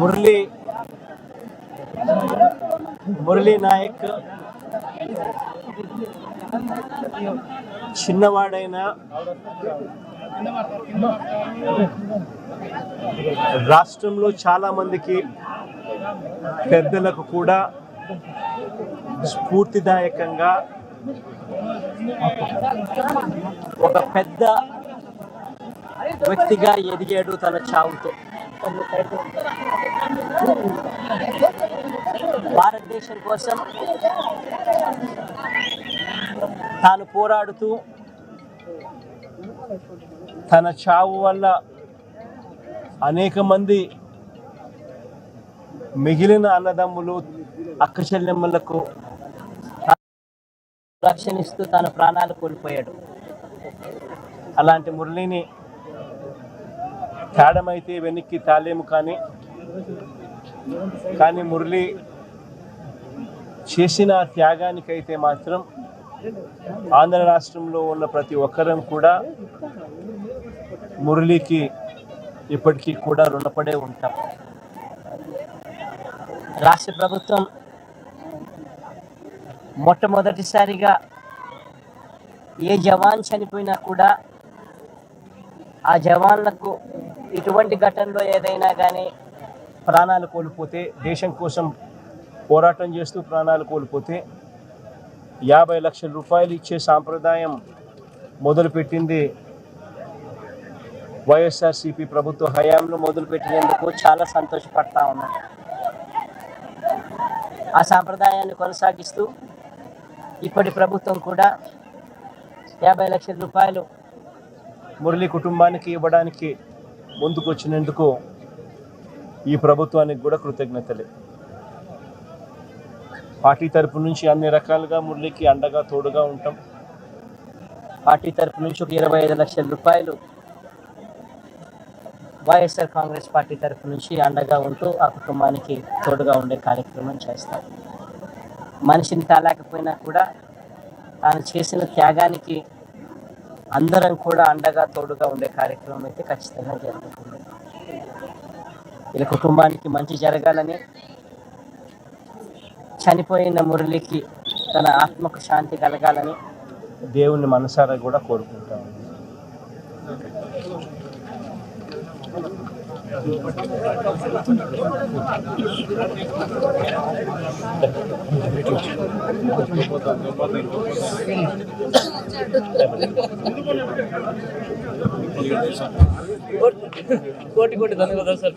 మురళీ నాయక్ చిన్నవాడైన రాష్ట్రంలో చాలా మందికి పెద్దలకు కూడా స్ఫూర్తిదాయకంగా ఒక పెద్ద వ్యక్తిగా ఎదిగాడు తన చావుతో. భారతదేశం కోసం తాను పోరాడుతూ తన చావు వల్ల అనేక మంది మిగిలిన అన్నదమ్ములు అక్క చెల్లెమ్మలకు రక్షణిస్తూ తన ప్రాణాలు కోల్పోయాడు. అలాంటి మురళిని తేడమైతే వెనక్కి తాలేము. కానీ మురళి చేసిన త్యాగానికైతే మాత్రం ఆంధ్ర రాష్ట్రంలో ఉన్న ప్రతి ఒక్కరం కూడా మురళికి ఇప్పటికీ కూడా రుణపడే ఉంటాం. రాష్ట్ర ప్రభుత్వం మొట్టమొదటిసారిగా ఏ జవాన్ చనిపోయినా కూడా ఆ జవాన్లకు ఇటువంటి ఘటనలో ఏదైనా కానీ ప్రాణాలు కోల్పోతే, దేశం కోసం పోరాటం చేస్తూ ప్రాణాలు కోల్పోతే 50 లక్షల రూపాయలు ఇచ్చే సాంప్రదాయం మొదలుపెట్టింది వైఎస్ఆర్సీపీ ప్రభుత్వ హయాంలో. మొదలుపెట్టినందుకు చాలా సంతోషపడతా ఉన్నాం. ఆ సాంప్రదాయాన్ని కొనసాగిస్తూ ఇప్పటి ప్రభుత్వం కూడా 50 లక్షల రూపాయలు మురళి కుటుంబానికి ఇవ్వడానికి ముందుకు వచ్చినందుకు ఈ ప్రభుత్వానికి కూడా కృతజ్ఞతలే. పార్టీ తరపు నుంచి అన్ని రకాలుగా మురళికి అండగా తోడుగా ఉంటాం. పార్టీ తరపు నుంచి ఒక 25 లక్షల రూపాయలు వైఎస్ఆర్ కాంగ్రెస్ పార్టీ తరపు నుంచి అండగా ఉంటూ ఆ కుటుంబానికి తోడుగా ఉండే కార్యక్రమం చేస్తాం. మనిషిని తాలేకపోయినా కూడా తాను చేసిన త్యాగానికి అందరం కూడా అండగా తోడుగా ఉండే కార్యక్రమం అయితే ఖచ్చితంగా జరుగుతుంది. ఇలా కుటుంబానికి మంచి జరగాలని, చనిపోయిన మురళికి తన ఆత్మకు శాంతి కలగాలని దేవుని మనసారా కూడా కోరుకుంటాను. కోటి కోటి ధన్యవాదాలు సార్.